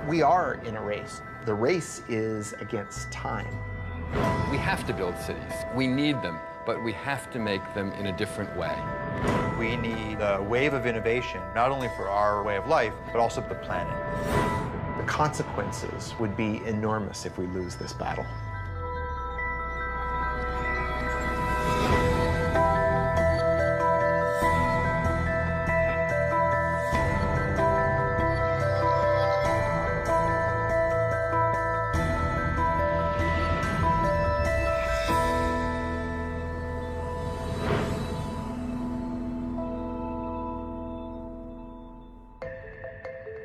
We are in a race. The race is against time. We have to build cities. We need them, but we have to make them in a different way. We need a wave of innovation, not only for our way of life, but also for the planet. The consequences would be enormous if we lose this battle.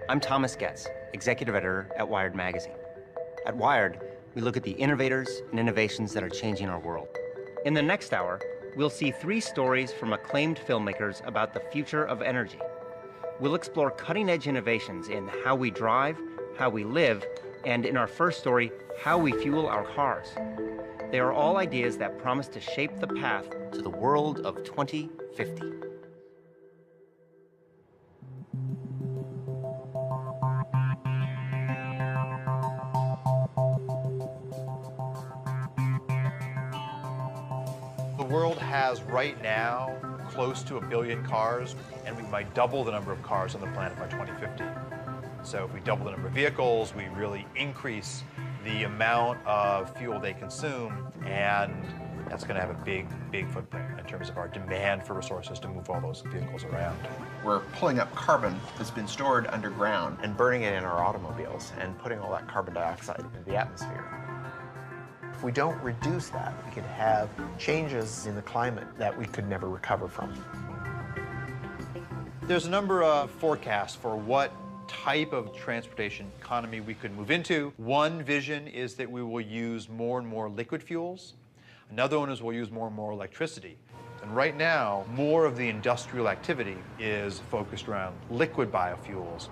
I'm Thomas Getz, executive editor at Wired magazine. At Wired, we look at the innovators and innovations that are changing our world. In the next hour, we'll see 3 stories from acclaimed filmmakers about the future of energy. We'll explore cutting-edge innovations in how we drive, how we live, and in our first story, how we fuel our cars. They are all ideas that promise to shape the path to the world of 2050. The world has right now close to 1 billion cars, and we might double the number of cars on the planet by 2050. So if we double the number of vehicles, we really increase the amount of fuel they consume, and that's going to have a big, big footprint in terms of our demand for resources to move all those vehicles around. We're pulling up carbon that's been stored underground and burning it in our automobiles and putting all that carbon dioxide into the atmosphere. If we don't reduce that, we could have changes in the climate that we could never recover from. There's a number of forecasts for what type of transportation economy we could move into. One vision is that we will use more and more liquid fuels. Another one is we'll use more and more electricity. And right now, more of the industrial activity is focused around liquid biofuels.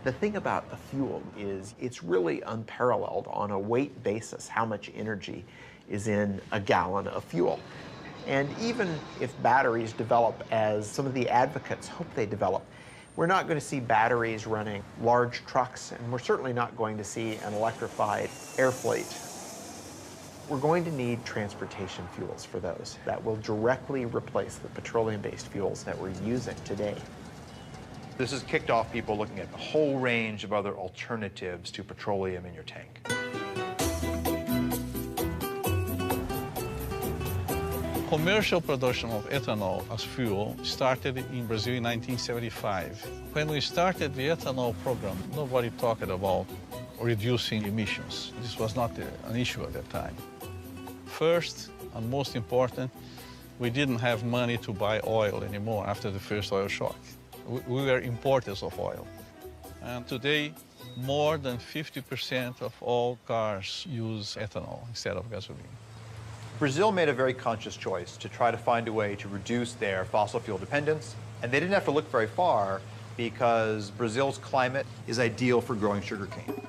The thing about a fuel is it's really unparalleled on a weight basis how much energy is in a gallon of fuel. And even if batteries develop as some of the advocates hope they develop, we're not going to see batteries running large trucks, and we're certainly not going to see an electrified air fleet. We're going to need transportation fuels for those that will directly replace the petroleum-based fuels that we're using today. This has kicked off people looking at a whole range of other alternatives to petroleum in your tank. Commercial production of ethanol as fuel started in Brazil in 1975. When we started the ethanol program, nobody talked about reducing emissions. This was not an issue at that time. First, and most important, we didn't have money to buy oil anymore after the first oil shock. We were importers of oil. And today, more than 50% of all cars use ethanol instead of gasoline. Brazil made a very conscious choice to try to find a way to reduce their fossil fuel dependence, and they didn't have to look very far because Brazil's climate is ideal for growing sugarcane.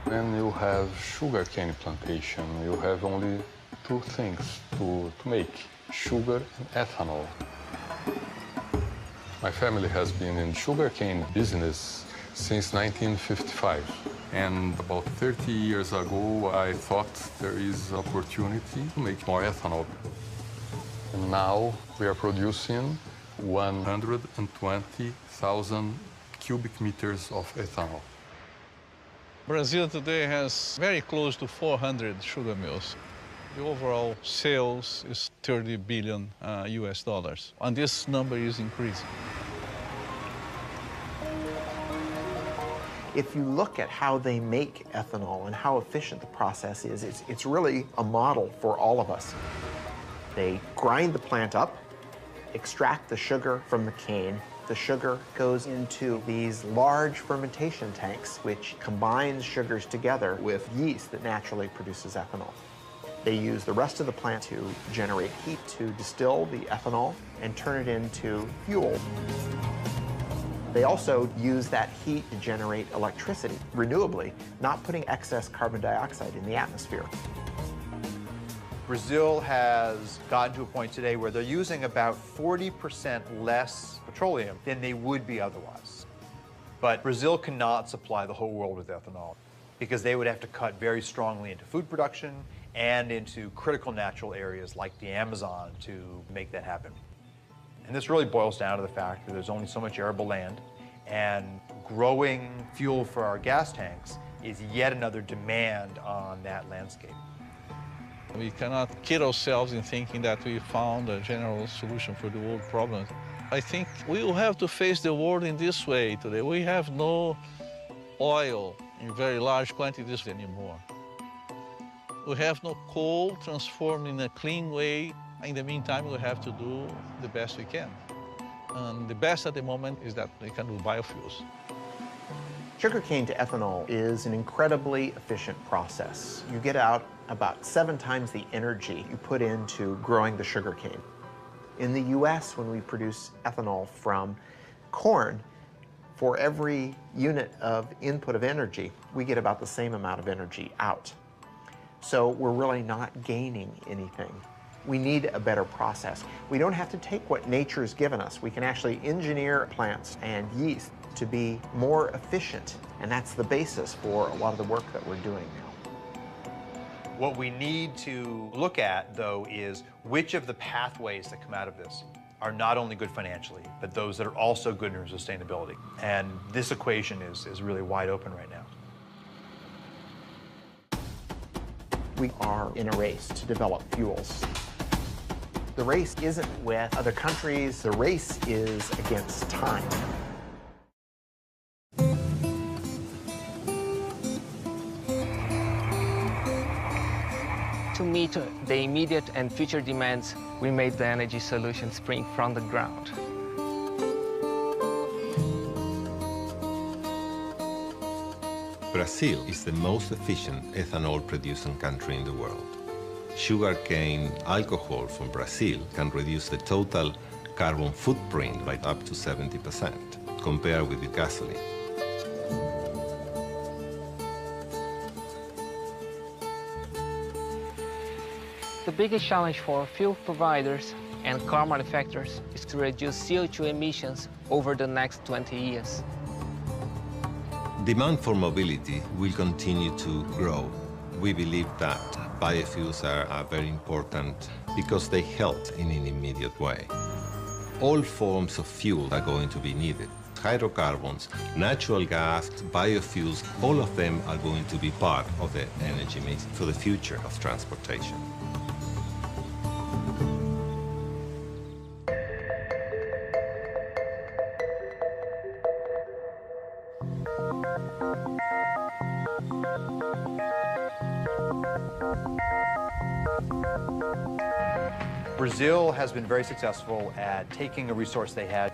When you have sugarcane plantation, you have only 2 things to make, sugar and ethanol. My family has been in sugarcane business since 1955. And about 30 years ago, I thought there is opportunity to make more ethanol. And now we are producing 120,000 cubic meters of ethanol. Brazil today has very close to 400 sugar mills. The overall sales is $30 billion US dollars, and this number is increasing. If you look at how they make ethanol and how efficient the process is, it's really a model for all of us. They grind the plant up, extract the sugar from the cane. The sugar goes into these large fermentation tanks, which combines sugars together with yeast that naturally produces ethanol. They use the rest of the plant to generate heat to distill the ethanol and turn it into fuel. They also use that heat to generate electricity renewably, not putting excess carbon dioxide in the atmosphere. Brazil has gotten to a point today where they're using about 40% less petroleum than they would be otherwise. But Brazil cannot supply the whole world with ethanol because they would have to cut very strongly into food production and into critical natural areas like the Amazon to make that happen. And this really boils down to the fact that there's only so much arable land, and growing fuel for our gas tanks is yet another demand on that landscape. We cannot kid ourselves in thinking that we found a general solution for the world problems. I think we will have to face the world in this way today. We have no oil in very large quantities anymore. We have no coal transformed in a clean way. In the meantime, we have to do the best we can. And the best at the moment is that we can do biofuels. Sugarcane to ethanol is an incredibly efficient process. You get out about 7 times the energy you put into growing the sugarcane. In the US, when we produce ethanol from corn, for every unit of input of energy, we get about the same amount of energy out. So we're really not gaining anything. We need a better process. We don't have to take what nature's given us. We can actually engineer plants and yeast to be more efficient, and that's the basis for a lot of the work that we're doing now. What we need to look at, though, is which of the pathways that come out of this are not only good financially, but those that are also good in sustainability. And this equation is really wide open right now. We are in a race to develop fuels. The race isn't with other countries, the race is against time. To meet the immediate and future demands, we made the energy solution spring from the ground. Brazil is the most efficient ethanol-producing country in the world. Sugarcane alcohol from Brazil can reduce the total carbon footprint by up to 70% compared with the gasoline. The biggest challenge for fuel providers and car manufacturers is to reduce CO2 emissions over the next 20 years. Demand for mobility will continue to grow. We believe that biofuels are very important because they help in an immediate way. All forms of fuel are going to be needed. Hydrocarbons, natural gas, biofuels, all of them are going to be part of the energy mix for the future of transportation. Brazil has been very successful at taking a resource they had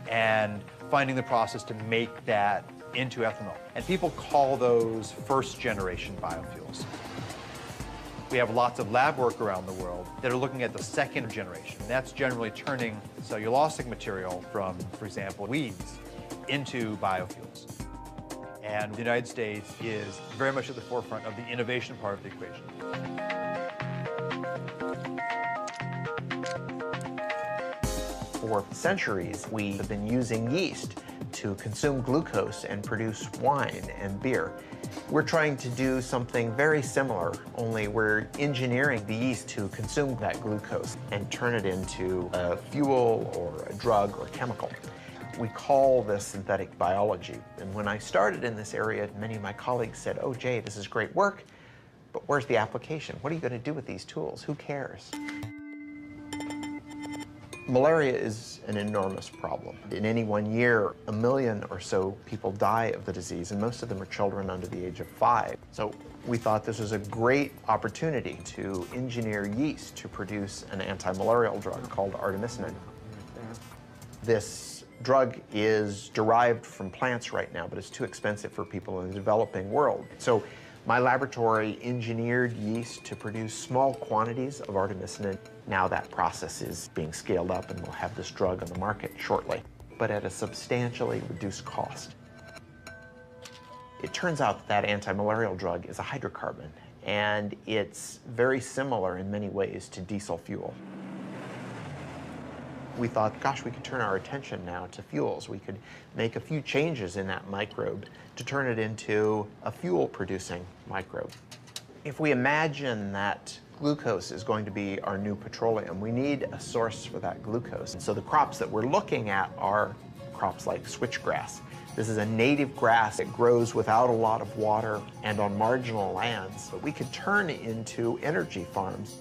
and finding the process to make that into ethanol. And people call those first-generation biofuels. We have lots of lab work around the world that are looking at the second generation. That's generally turning cellulosic material from, for example, weeds into biofuels. And the United States is very much at the forefront of the innovation part of the equation. For centuries, we have been using yeast to consume glucose and produce wine and beer. We're trying to do something very similar, only we're engineering the yeast to consume that glucose and turn it into a fuel or a drug or chemical. We call this synthetic biology. And when I started in this area, many of my colleagues said, "Oh, Jay, this is great work, but where's the application? What are you going to do with these tools? Who cares?" Malaria is an enormous problem. In any one year, 1 million or so people die of the disease, and most of them are children under the age of 5. So we thought this was a great opportunity to engineer yeast to produce an anti-malarial drug called artemisinin. This drug is derived from plants right now, but it's too expensive for people in the developing world. So my laboratory engineered yeast to produce small quantities of artemisinin. Now that process is being scaled up and we'll have this drug on the market shortly, but at a substantially reduced cost. It turns out that anti-malarial drug is a hydrocarbon, and it's very similar in many ways to diesel fuel. We thought, gosh, we could turn our attention now to fuels. We could make a few changes in that microbe to turn it into a fuel-producing microbe. If we imagine that glucose is going to be our new petroleum, we need a source for that glucose. And so the crops that we're looking at are crops like switchgrass. This is a native grass that grows without a lot of water and on marginal lands, but we could turn into energy farms.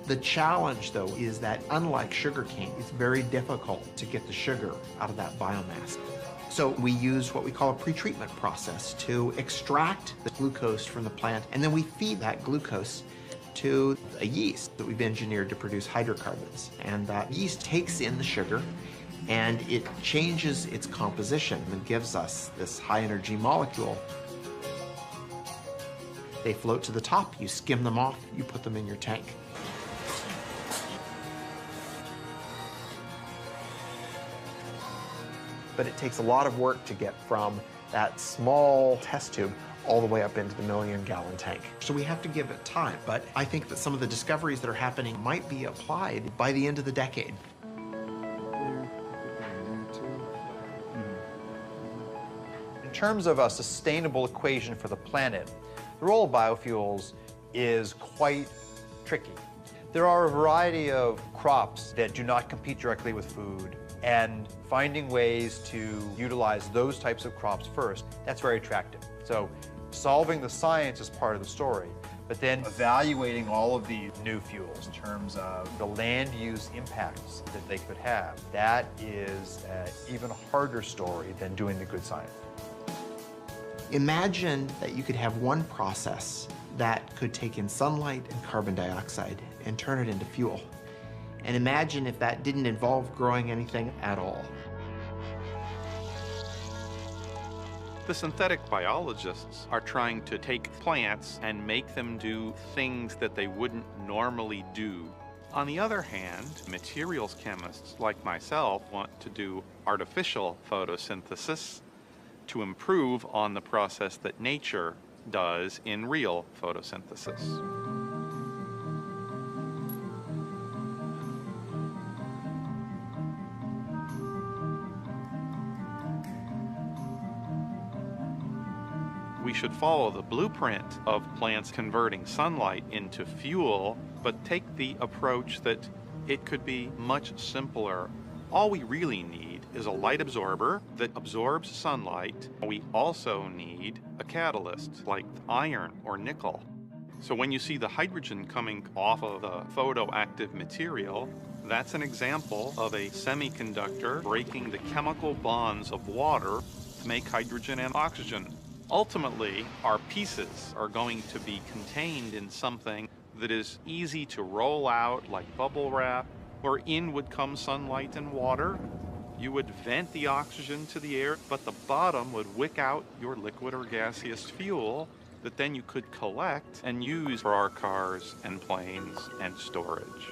The challenge, though, is that unlike sugarcane, it's very difficult to get the sugar out of that biomass. So we use what we call a pretreatment process to extract the glucose from the plant, and then we feed that glucose to a yeast that we've engineered to produce hydrocarbons. And that yeast takes in the sugar, and it changes its composition and gives us this high-energy molecule. They float to the top, you skim them off, you put them in your tank. But it takes a lot of work to get from that small test tube all the way up into the million-gallon tank. So we have to give it time, but I think that some of the discoveries that are happening might be applied by the end of the decade. In terms of a sustainable equation for the planet, the role of biofuels is quite tricky. There are a variety of crops that do not compete directly with food, and finding ways to utilize those types of crops first, that's very attractive. So solving the science is part of the story, but then evaluating all of these new fuels in terms of the land use impacts that they could have, that is an even harder story than doing the good science. Imagine that you could have one process that could take in sunlight and carbon dioxide and turn it into fuel. And imagine if that didn't involve growing anything at all. The synthetic biologists are trying to take plants and make them do things that they wouldn't normally do. On the other hand, materials chemists like myself want to do artificial photosynthesis to improve on the process that nature does in real photosynthesis. We should follow the blueprint of plants converting sunlight into fuel, but take the approach that it could be much simpler. All we really need is a light absorber that absorbs sunlight. We also need a catalyst like iron or nickel. So when you see the hydrogen coming off of the photoactive material, that's an example of a semiconductor breaking the chemical bonds of water to make hydrogen and oxygen. Ultimately, our pieces are going to be contained in something that is easy to roll out like bubble wrap, where in would come sunlight and water. You would vent the oxygen to the air, but the bottom would wick out your liquid or gaseous fuel that then you could collect and use for our cars and planes and storage.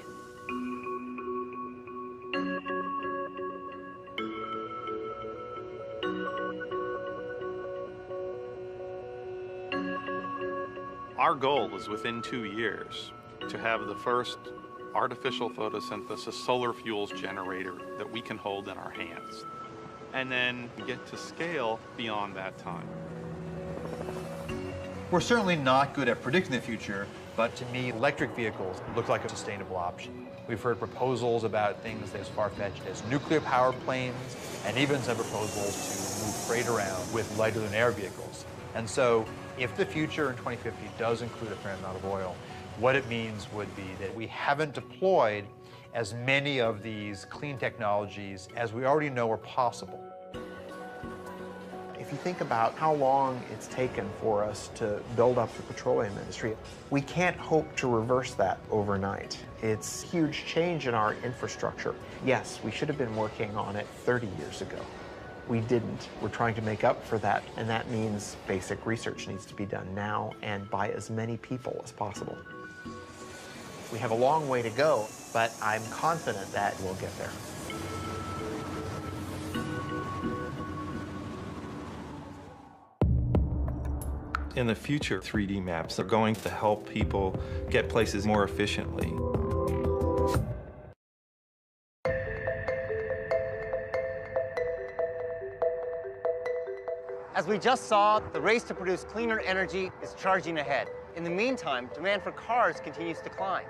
Our goal is within 2 years to have the first artificial photosynthesis solar fuels generator that we can hold in our hands, and then get to scale beyond that time. We're certainly not good at predicting the future, but to me, electric vehicles look like a sustainable option. We've heard proposals about things as far-fetched as nuclear-powered planes, and even some proposals to move freight around with lighter-than-air vehicles. And so, if the future in 2050 does include a fair amount of oil, what it means would be that we haven't deployed as many of these clean technologies as we already know are possible. If you think about how long it's taken for us to build up the petroleum industry, we can't hope to reverse that overnight. It's a huge change in our infrastructure. Yes, we should have been working on it 30 years ago. We didn't. We're trying to make up for that, and that means basic research needs to be done now and by as many people as possible. We have a long way to go, but I'm confident that we'll get there. In the future, 3D maps are going to help people get places more efficiently. As we just saw, the race to produce cleaner energy is charging ahead. In the meantime, demand for cars continues to climb.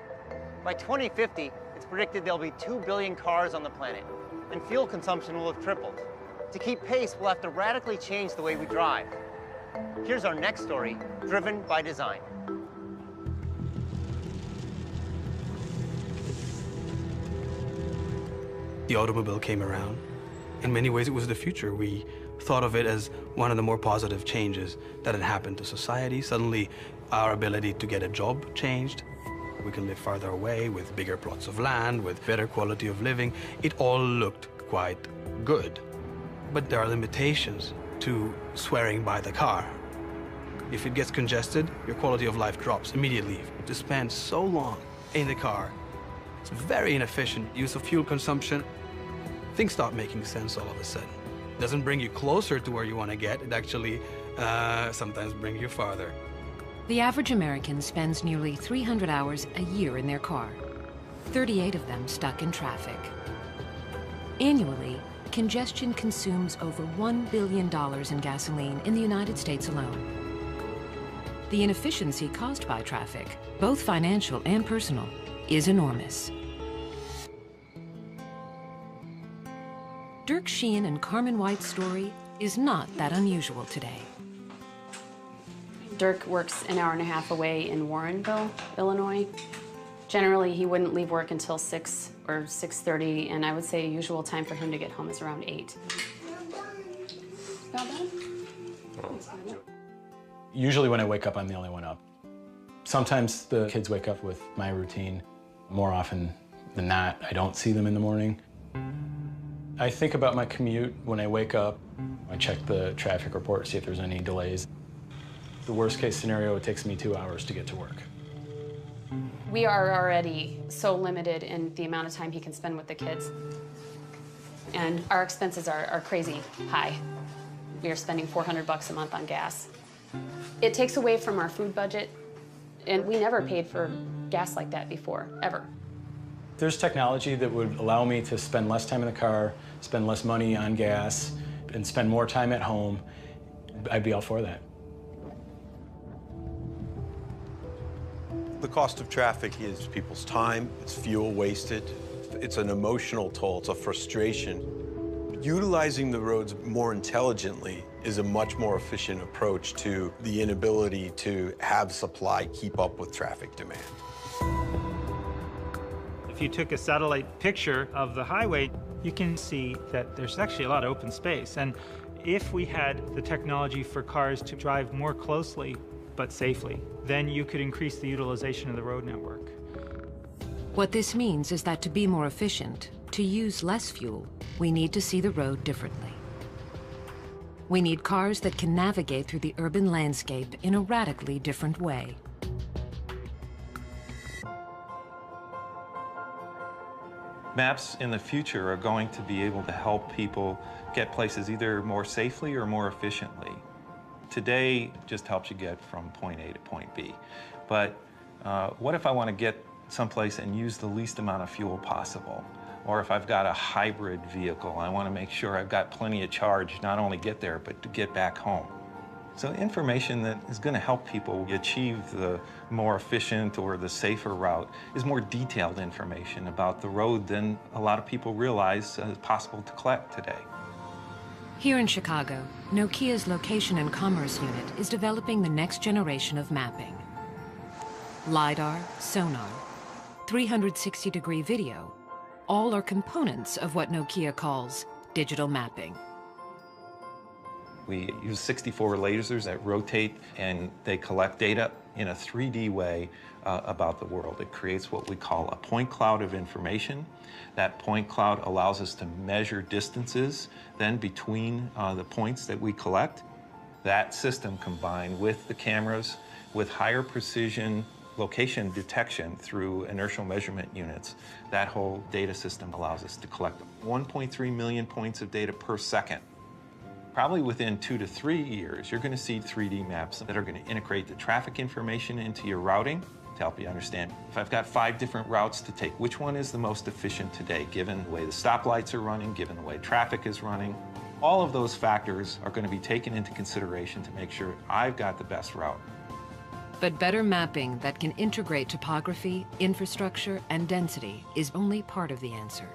By 2050, it's predicted there'll be 2 billion cars on the planet, and fuel consumption will have tripled. To keep pace, we'll have to radically change the way we drive. Here's our next story, Driven by Design. The automobile came around. In many ways, it was the future. We thought of it as one of the more positive changes that had happened to society. Suddenly, our ability to get a job changed. We can live farther away with bigger plots of land, with better quality of living. It all looked quite good. But there are limitations to swearing by the car. If it gets congested, your quality of life drops immediately. To spend so long in the car, it's very inefficient use of fuel consumption. Things stop making sense all of a sudden. It doesn't bring you closer to where you want to get. It actually sometimes brings you farther. The average American spends nearly 300 hours a year in their car, 38 of them stuck in traffic. Annually, congestion consumes over $1 billion in gasoline in the United States alone. The inefficiency caused by traffic, both financial and personal, is enormous. Dirk Sheehan and Carmen White's story is not that unusual today. Dirk works an hour and a half away in Warrenville, Illinois. Generally, he wouldn't leave work until 6 or 6:30, and I would say a usual time for him to get home is around 8. Usually when I wake up, I'm the only one up. Sometimes the kids wake up with my routine. More often than not, I don't see them in the morning. I think about my commute when I wake up. I check the traffic report, see if there's any delays. The worst case scenario, it takes me 2 hours to get to work. We are already so limited in the amount of time he can spend with the kids. And our expenses are crazy high. We are spending $400 a month on gas. It takes away from our food budget, and we never paid for gas like that before, ever. There's technology that would allow me to spend less time in the car, spend less money on gas, and spend more time at home. I'd be all for that. The cost of traffic is people's time, it's fuel wasted, it's an emotional toll, it's a frustration. Utilizing the roads more intelligently is a much more efficient approach to the inability to have supply keep up with traffic demand. If you took a satellite picture of the highway, you can see that there's actually a lot of open space. And if we had the technology for cars to drive more closely but safely, then you could increase the utilization of the road network. What this means is that to be more efficient, to use less fuel, we need to see the road differently. We need cars that can navigate through the urban landscape in a radically different way. Maps in the future are going to be able to help people get places either more safely or more efficiently. Today just helps you get from point A to point B. But what if I want to get someplace and use the least amount of fuel possible? Or if I've got a hybrid vehicle, I want to make sure I've got plenty of charge, not only get there, but to get back home. So information that is going to help people achieve the more efficient or the safer route is more detailed information about the road than a lot of people realize is possible to collect today. Here in Chicago, Nokia's Location and Commerce Unit is developing the next generation of mapping. LiDAR, sonar, 360-degree video, all are components of what Nokia calls digital mapping. We use 64 lasers that rotate and they collect data in a 3D way about the world. It creates what we call a point cloud of information. That point cloud allows us to measure distances then between the points that we collect. That system combined with the cameras, with higher precision location detection through inertial measurement units, that whole data system allows us to collect 1.3 million points of data per second. Probably within 2 to 3 years, you're going to see 3D maps that are going to integrate the traffic information into your routing to help you understand. If I've got 5 different routes to take, which one is the most efficient today, given the way the stoplights are running, given the way traffic is running? All of those factors are going to be taken into consideration to make sure I've got the best route. But better mapping that can integrate topography, infrastructure, and density is only part of the answer.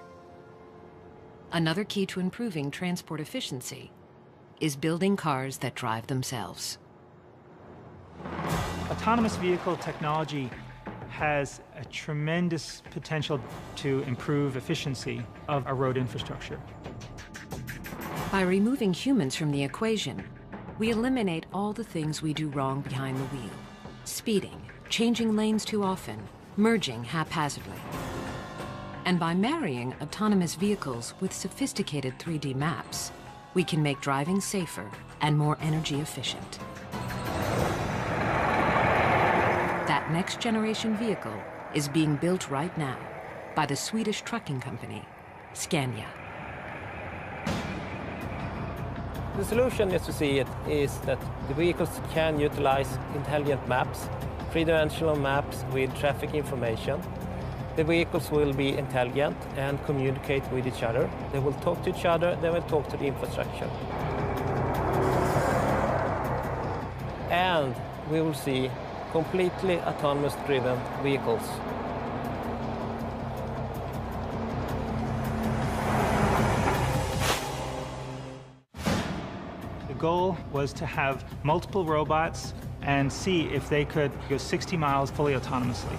Another key to improving transport efficiency is building cars that drive themselves. Autonomous vehicle technology has a tremendous potential to improve efficiency of our road infrastructure. By removing humans from the equation, we eliminate all the things we do wrong behind the wheel. Speeding, changing lanes too often, merging haphazardly. And by marrying autonomous vehicles with sophisticated 3D maps, we can make driving safer and more energy efficient. That next generation vehicle is being built right now by the Swedish trucking company, Scania. The solution, as you see it, is that the vehicles can utilize intelligent maps, three-dimensional maps with traffic information. The vehicles will be intelligent and communicate with each other. They will talk to each other, they will talk to the infrastructure. And we will see completely autonomous driven vehicles. The goal was to have multiple robots and see if they could go 60 miles fully autonomously.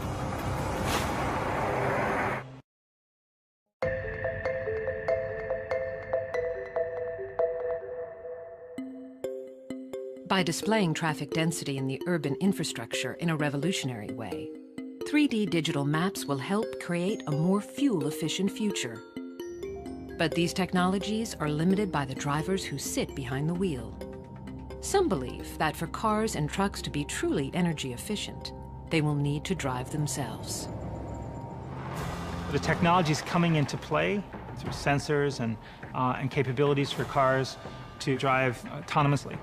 By displaying traffic density in the urban infrastructure in a revolutionary way, 3D digital maps will help create a more fuel-efficient future. But these technologies are limited by the drivers who sit behind the wheel. Some believe that for cars and trucks to be truly energy efficient, they will need to drive themselves. The technology is coming into play through sensors and capabilities for cars to drive autonomously.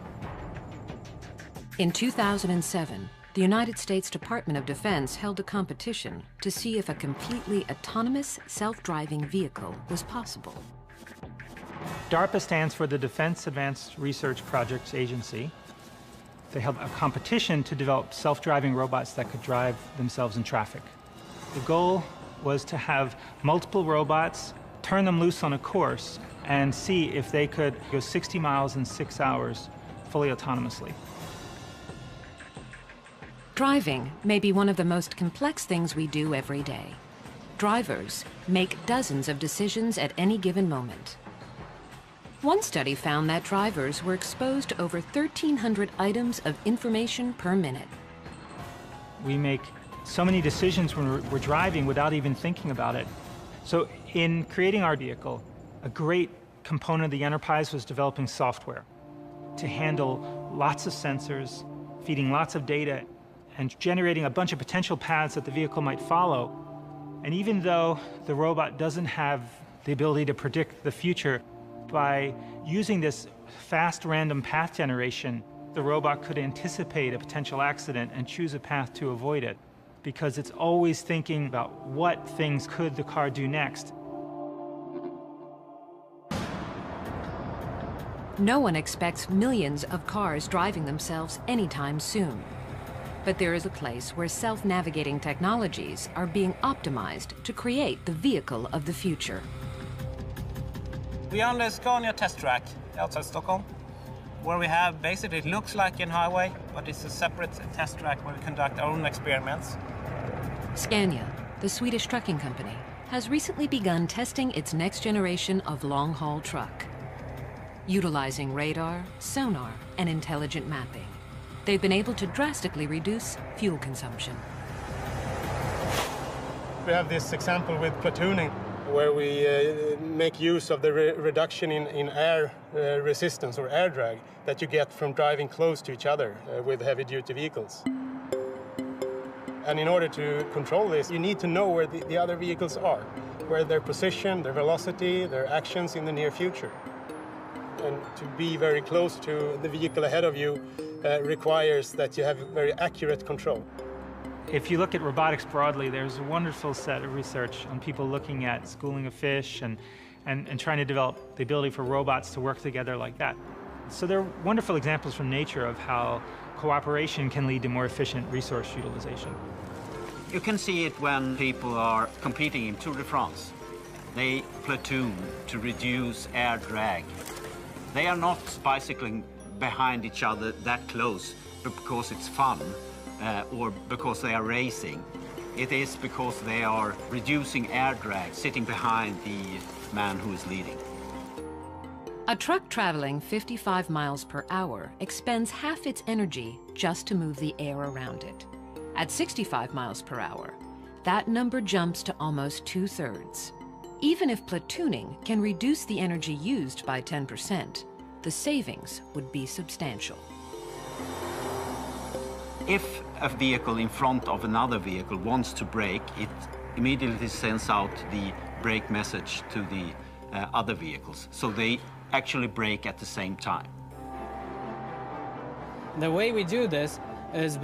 In 2007, the United States Department of Defense held a competition to see if a completely autonomous, self-driving vehicle was possible. DARPA stands for the Defense Advanced Research Projects Agency. They held a competition to develop self-driving robots that could drive themselves in traffic. The goal was to have multiple robots, turn them loose on a course, and see if they could go 60 miles in 6 hours fully autonomously. Driving may be one of the most complex things we do every day. Drivers make dozens of decisions at any given moment. One study found that drivers were exposed to over 1,300 items of information per minute. We make so many decisions when we're driving without even thinking about it. So in creating our vehicle, a great component of the enterprise was developing software to handle lots of sensors, feeding lots of data, and generating a bunch of potential paths that the vehicle might follow. And even though the robot doesn't have the ability to predict the future, by using this fast random path generation, the robot could anticipate a potential accident and choose a path to avoid it, because it's always thinking about what things could the car do next. No one expects millions of cars driving themselves anytime soon. But there is a place where self-navigating technologies are being optimized to create the vehicle of the future. We are on the Scania test track outside Stockholm, where we have basically, it looks like a highway, but it's a separate test track where we conduct our own experiments. Scania, the Swedish trucking company, has recently begun testing its next generation of long-haul truck. Utilizing radar, sonar, and intelligent mapping, they've been able to drastically reduce fuel consumption. We have this example with platooning, where we make use of the reduction in air resistance or air drag that you get from driving close to each other with heavy-duty vehicles. And in order to control this, you need to know where the other vehicles are, where their position, their velocity, their actions in the near future. And to be very close to the vehicle ahead of you requires that you have very accurate control. If you look at robotics broadly, there's a wonderful set of research on people looking at schooling of fish and and trying to develop the ability for robots to work together like that. So they're wonderful examples from nature of how cooperation can lead to more efficient resource utilization. You can see it when people are competing in Tour de France. They platoon to reduce air drag. They are not bicycling behind each other that close because it's fun or because they are racing. It is because they are reducing air drag, sitting behind the man who is leading. A truck traveling 55 miles per hour expends half its energy just to move the air around it. At 65 miles per hour, that number jumps to almost 2/3. Even if platooning can reduce the energy used by 10%, the savings would be substantial. If a vehicle in front of another vehicle wants to brake, it immediately sends out the brake message to the other vehicles, so they actually brake at the same time. The way we do this is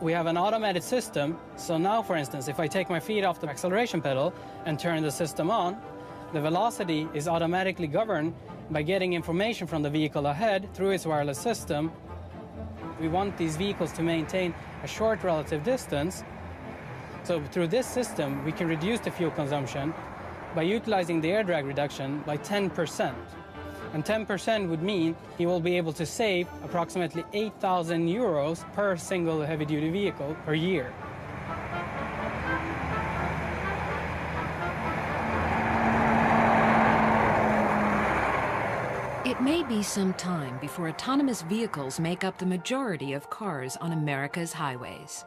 we have an automated system. So now, for instance, if I take my feet off the acceleration pedal and turn the system on, the velocity is automatically governed by getting information from the vehicle ahead through its wireless system. We want these vehicles to maintain a short relative distance. So through this system, we can reduce the fuel consumption by utilizing the air drag reduction by 10%. And 10% would mean he will be able to save approximately 8,000 euros per single heavy-duty vehicle per year. It may be some time before autonomous vehicles make up the majority of cars on America's highways.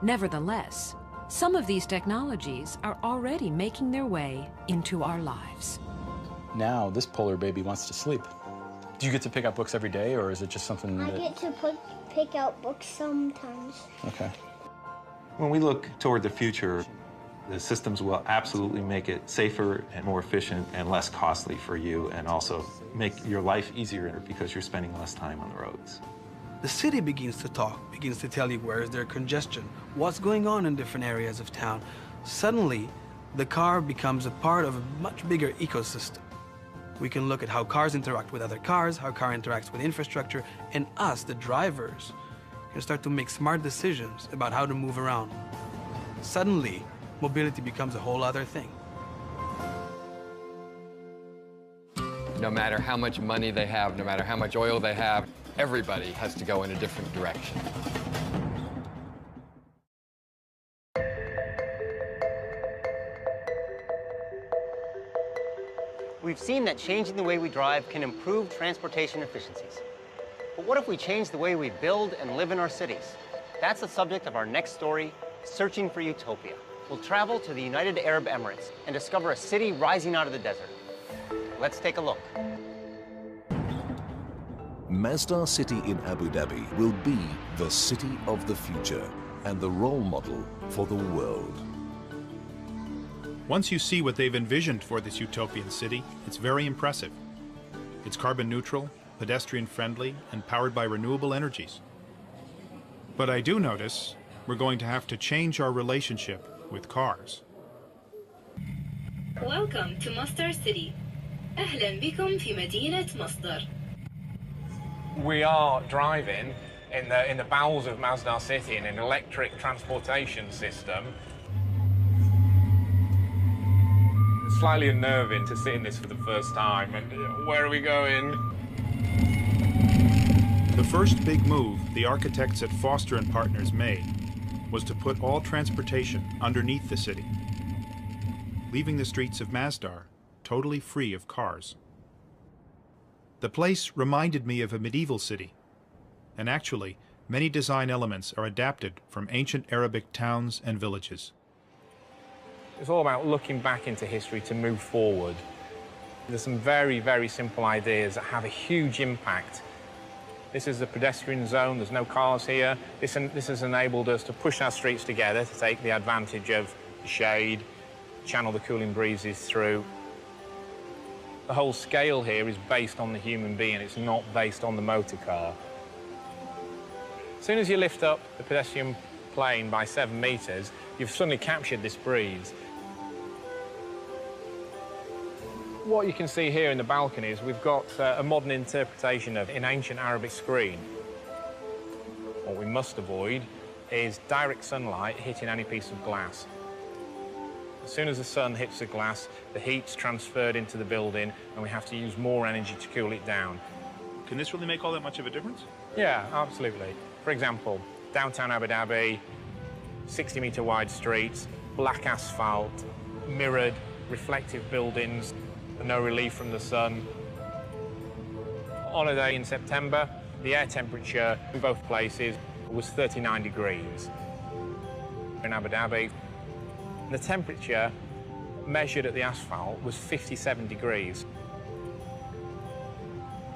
Nevertheless, some of these technologies are already making their way into our lives. Now, this polar baby wants to sleep. Do you get to pick up books every day, or is it just something I get to pick out books sometimes. Okay. When we look toward the future, the systems will absolutely make it safer and more efficient and less costly for you, and also make your life easier because you're spending less time on the roads. The city begins to talk, begins to tell you where is there congestion, what's going on in different areas of town. Suddenly, the car becomes a part of a much bigger ecosystem. We can look at how cars interact with other cars, how car interacts with infrastructure, and us, the drivers, can start to make smart decisions about how to move around. Suddenly, mobility becomes a whole other thing. No matter how much money they have, no matter how much oil they have, everybody has to go in a different direction. We've seen that changing the way we drive can improve transportation efficiencies. But what if we change the way we build and live in our cities? That's the subject of our next story, Searching for Utopia. We'll travel to the United Arab Emirates and discover a city rising out of the desert. Let's take a look. Masdar City in Abu Dhabi will be the city of the future and the role model for the world. Once you see what they've envisioned for this utopian city, it's very impressive. It's carbon neutral, pedestrian friendly, and powered by renewable energies. But I do notice we're going to have to change our relationship with cars. Welcome to Masdar City. أهلا بكم في مدينة مصدر. We are driving in the bowels of Masdar City in an electric transportation system. It's slightly unnerving to sit in this for the first time. And where are we going? The first big move the architects at Foster & Partners made was to put all transportation underneath the city, leaving the streets of Masdar totally free of cars. The place reminded me of a medieval city, and actually, many design elements are adapted from ancient Arabic towns and villages. It's all about looking back into history to move forward. There's some very, very simple ideas that have a huge impact. This is the pedestrian zone, there's no cars here. This has enabled us to push our streets together to take the advantage of the shade, channel the cooling breezes through. The whole scale here is based on the human being, it's not based on the motor car. As soon as you lift up the pedestrian plane by 7 meters, you've suddenly captured this breeze. What you can see here in the balcony is we've got a modern interpretation of an ancient Arabic screen. What we must avoid is direct sunlight hitting any piece of glass. As soon as the sun hits the glass, the heat's transferred into the building and we have to use more energy to cool it down. Can this really make all that much of a difference? Yeah, absolutely. For example, downtown Abu Dhabi, 60-metre wide streets, black asphalt, mirrored, reflective buildings, no relief from the sun. On a day in September, the air temperature in both places was 39 degrees. In Abu Dhabi, the temperature measured at the asphalt was 57 degrees.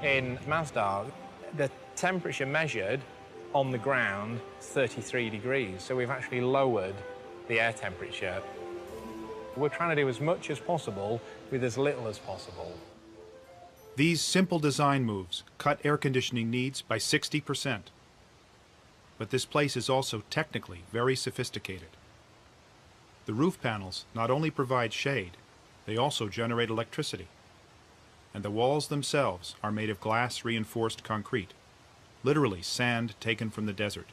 In Masdar, the temperature measured on the ground is 33 degrees, so we've actually lowered the air temperature. We're trying to do as much as possible with as little as possible. These simple design moves cut air conditioning needs by 60%. But this place is also technically very sophisticated. The roof panels not only provide shade, they also generate electricity. And the walls themselves are made of glass-reinforced concrete, literally sand taken from the desert.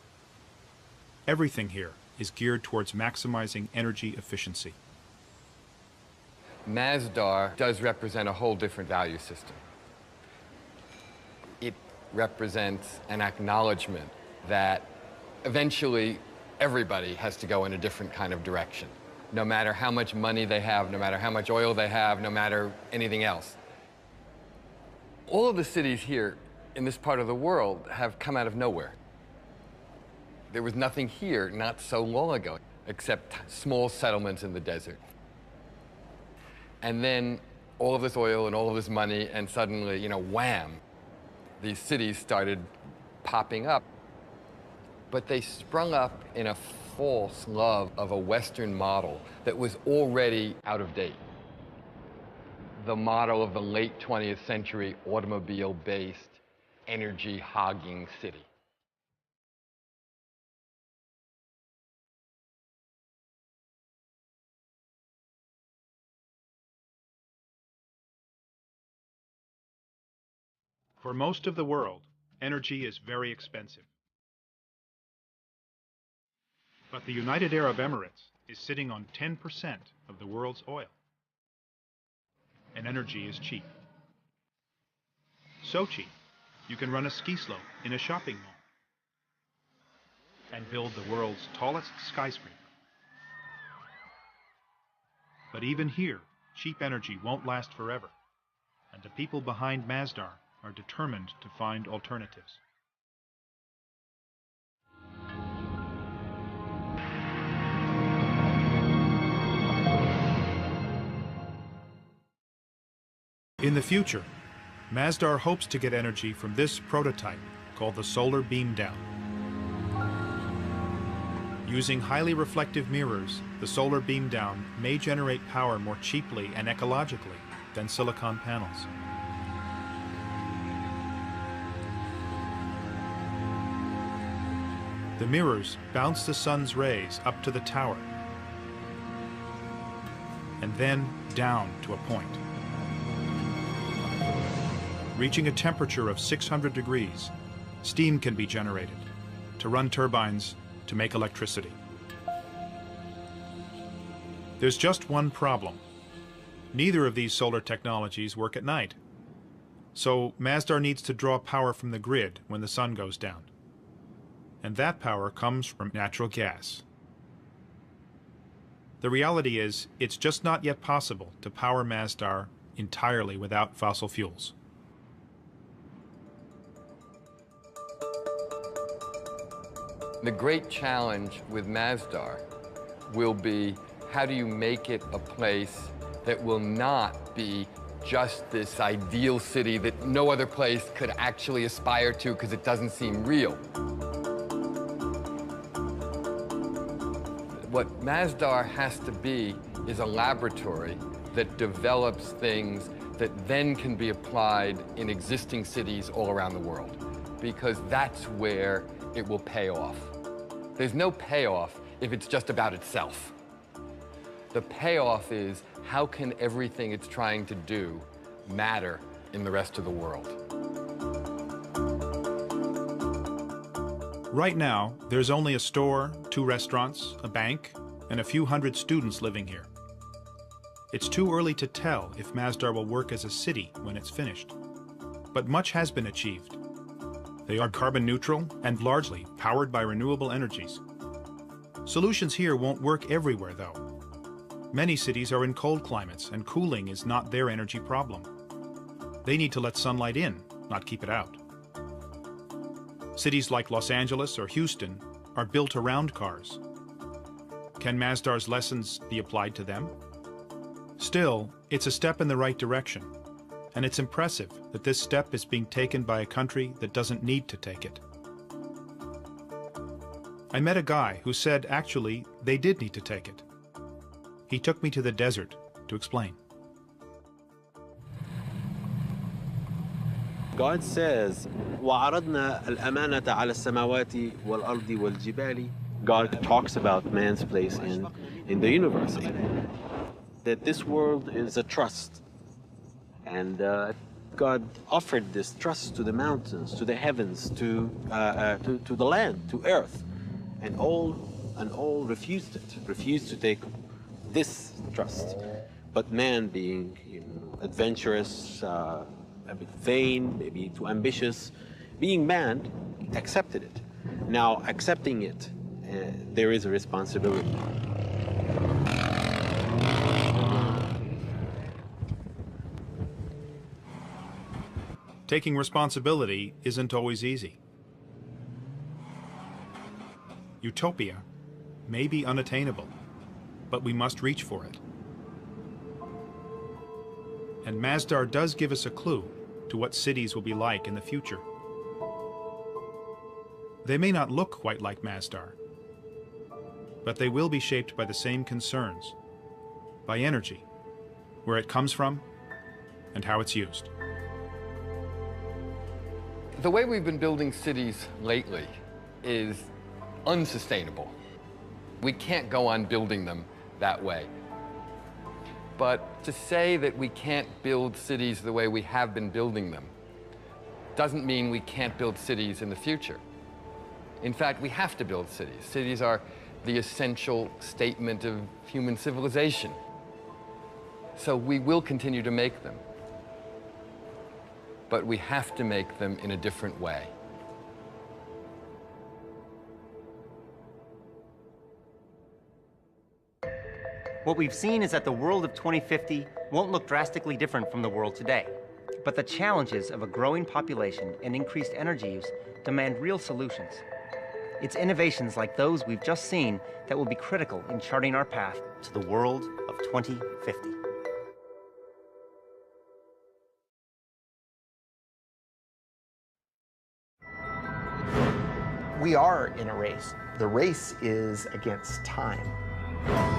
Everything here is geared towards maximizing energy efficiency. Masdar does represent a whole different value system. It represents an acknowledgement that eventually everybody has to go in a different kind of direction, no matter how much money they have, no matter how much oil they have, no matter anything else. All of the cities here in this part of the world have come out of nowhere. There was nothing here not so long ago, except small settlements in the desert. And then all of this oil and all of this money, and suddenly, you know, wham, these cities started popping up. But they sprung up in a false love of a Western model that was already out of date. The model of the late 20th century automobile-based, energy-hogging city. For most of the world, energy is very expensive. But the United Arab Emirates is sitting on 10% of the world's oil. And energy is cheap. So cheap, you can run a ski slope in a shopping mall and build the world's tallest skyscraper. But even here, cheap energy won't last forever, and the people behind Masdar are determined to find alternatives. In the future, Masdar hopes to get energy from this prototype called the solar beam down. Using highly reflective mirrors, the solar beam down may generate power more cheaply and ecologically than silicon panels. The mirrors bounce the sun's rays up to the tower and then down to a point. Reaching a temperature of 600 degrees, steam can be generated to run turbines to make electricity. There's just one problem. Neither of these solar technologies work at night. So Masdar needs to draw power from the grid when the sun goes down. And that power comes from natural gas. The reality is, it's just not yet possible to power Masdar entirely without fossil fuels. The great challenge with Masdar will be, how do you make it a place that will not be just this ideal city that no other place could actually aspire to because it doesn't seem real? What Masdar has to be is a laboratory that develops things that then can be applied in existing cities all around the world, because that's where it will pay off. There's no payoff if it's just about itself. The payoff is, how can everything it's trying to do matter in the rest of the world? Right now, there's only a store, 2 restaurants, a bank, and a few hundred students living here. It's too early to tell if Masdar will work as a city when it's finished. But much has been achieved. They are carbon neutral and largely powered by renewable energies. Solutions here won't work everywhere, though. Many cities are in cold climates, and cooling is not their energy problem. They need to let sunlight in, not keep it out. Cities like Los Angeles or Houston are built around cars. Can Masdar's lessons be applied to them? Still, it's a step in the right direction, and it's impressive that this step is being taken by a country that doesn't need to take it. I met a guy who said actually they did need to take it. He took me to the desert to explain. God says, وَعَرَضْنَا الْأَمَانَةَ عَلَى السَّمَاوَاتِ وَالْأَرْضِ وَالْجِبَالِ. God talks about man's place in the universe. That this world is a trust. And God offered this trust to the mountains, to the heavens, to the land, to earth. And all refused it, refused to take this trust. But man, being adventurous, a bit vain, maybe too ambitious, being man, accepted it. Now, accepting it, there is a responsibility. Taking responsibility isn't always easy. Utopia may be unattainable, but we must reach for it. And Masdar does give us a clue to what cities will be like in the future. They may not look quite like Masdar, but they will be shaped by the same concerns, by energy, where it comes from, and how it's used. The way we've been building cities lately is unsustainable. We can't go on building them that way. But to say that we can't build cities the way we have been building them doesn't mean we can't build cities in the future. In fact, we have to build cities. Cities are the essential statement of human civilization. So we will continue to make them. But we have to make them in a different way. What we've seen is that the world of 2050 won't look drastically different from the world today. But the challenges of a growing population and increased energy use demand real solutions. It's innovations like those we've just seen that will be critical in charting our path to the world of 2050. We are in a race. The race is against time.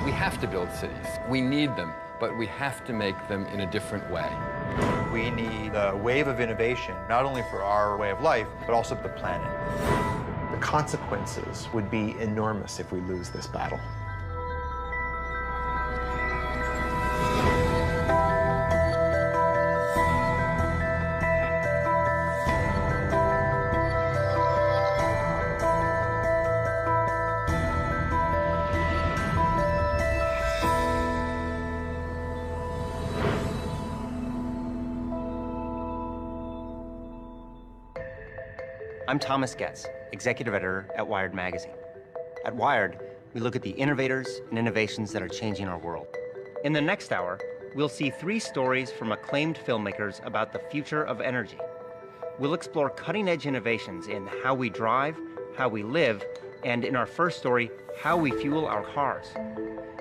We have to build cities. We need them, but we have to make them in a different way. We need a wave of innovation, not only for our way of life, but also the planet. The consequences would be enormous if we lose this battle. I'm Thomas Getz, executive editor at Wired magazine. At Wired, we look at the innovators and innovations that are changing our world. In the next hour, we'll see 3 stories from acclaimed filmmakers about the future of energy. We'll explore cutting-edge innovations in how we drive, how we live, and in our first story, how we fuel our cars.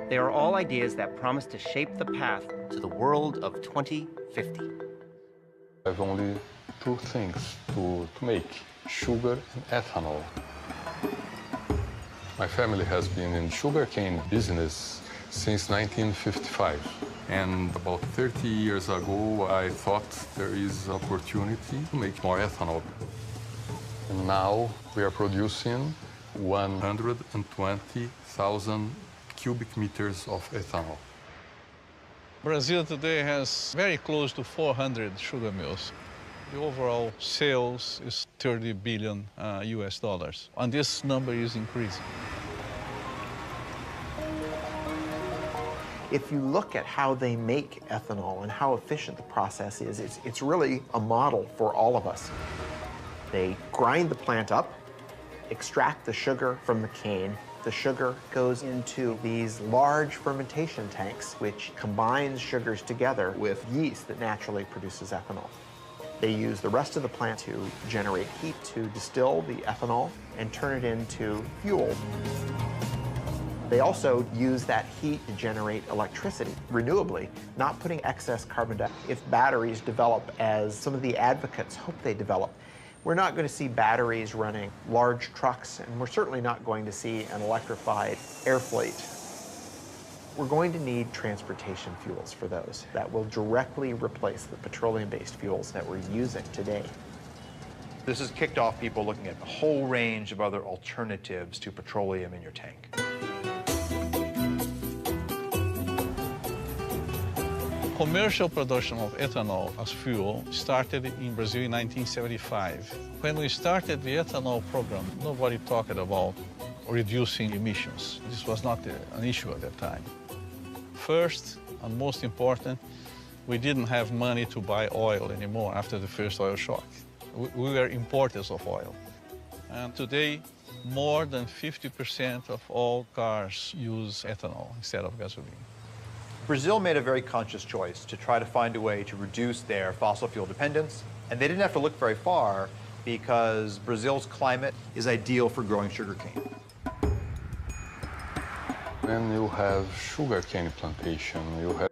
They are all ideas that promise to shape the path to the world of 2050. I have only 2 things to make: sugar and ethanol. My family has been in sugarcane business since 1955. And about 30 years ago, I thought there is opportunity to make more ethanol. And now we are producing 120,000 cubic meters of ethanol. Brazil today has very close to 400 sugar mills. The overall sales is 30 billion US dollars, and this number is increasing. If you look at how they make ethanol and how efficient the process is, it's really a model for all of us. They grind the plant up, extract the sugar from the cane. The sugar goes into these large fermentation tanks, which combines sugars together with yeast that naturally produces ethanol. They use the rest of the plant to generate heat to distill the ethanol and turn it into fuel. They also use that heat to generate electricity renewably, not putting excess carbon dioxide. If batteries develop as some of the advocates hope they develop, we're not going to see batteries running large trucks, and we're certainly not going to see an electrified air fleet. We're going to need transportation fuels for those that will directly replace the petroleum-based fuels that we're using today. This has kicked off people looking at a whole range of other alternatives to petroleum in your tank. Commercial production of ethanol as fuel started in Brazil in 1975. When we started the ethanol program, nobody talked about reducing emissions. This was not an issue at that time. First, and most important, we didn't have money to buy oil anymore after the first oil shock. We were importers of oil. And today, more than 50% of all cars use ethanol instead of gasoline. Brazil made a very conscious choice to try to find a way to reduce their fossil fuel dependence, and they didn't have to look very far because Brazil's climate is ideal for growing sugarcane. When you have sugarcane plantation, you have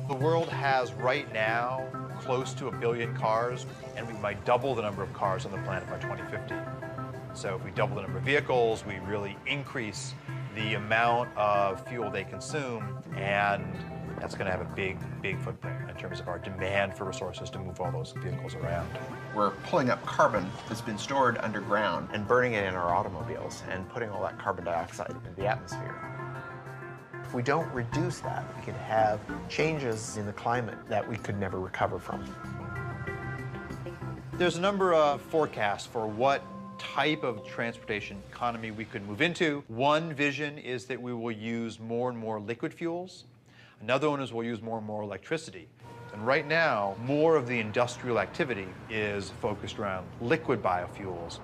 The world has right now close to 1 billion cars, and we might double the number of cars on the planet by 2050. So if we double the number of vehicles, we really increase the amount of fuel they consume, and that's going to have a big footprint in terms of our demand for resources to move all those vehicles around. We're pulling up carbon that's been stored underground and burning it in our automobiles and putting all that carbon dioxide into the atmosphere. If we don't reduce that, we could have changes in the climate that we could never recover from. There's a number of forecasts for what type of transportation economy we could move into. One vision is that we will use more and more liquid fuels. Another one is we'll use more and more electricity. And right now, more of the industrial activity is focused around liquid biofuels.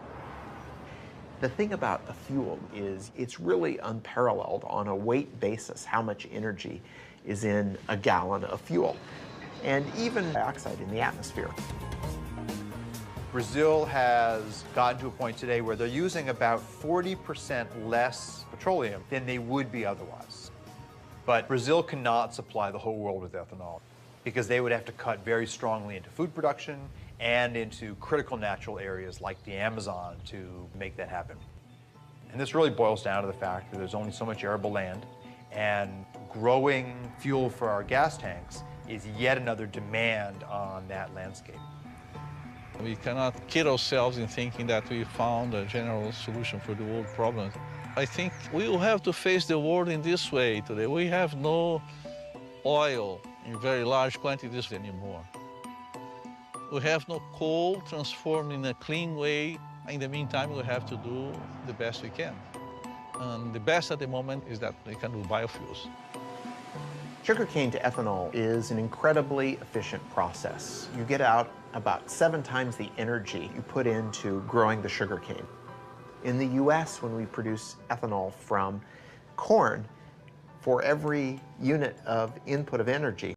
The thing about a fuel is it's really unparalleled on a weight basis how much energy is in a gallon of fuel, and even dioxide in the atmosphere. Brazil has gotten to a point today where they're using about 40% less petroleum than they would be otherwise. But Brazil cannot supply the whole world with ethanol because they would have to cut very strongly into food production and into critical natural areas like the Amazon to make that happen. And this really boils down to the fact that there's only so much arable land, and growing fuel for our gas tanks is yet another demand on that landscape. We cannot kid ourselves in thinking that we found a general solution for the world problems. I think we will have to face the world in this way today. We have no oil in very large quantities anymore. We have no coal transformed in a clean way. In the meantime, we have to do the best we can. And the best at the moment is that we can do biofuels. Sugarcane to ethanol is an incredibly efficient process. You get out about 7 times the energy you put into growing the sugarcane. In the US, when we produce ethanol from corn, for every unit of input of energy,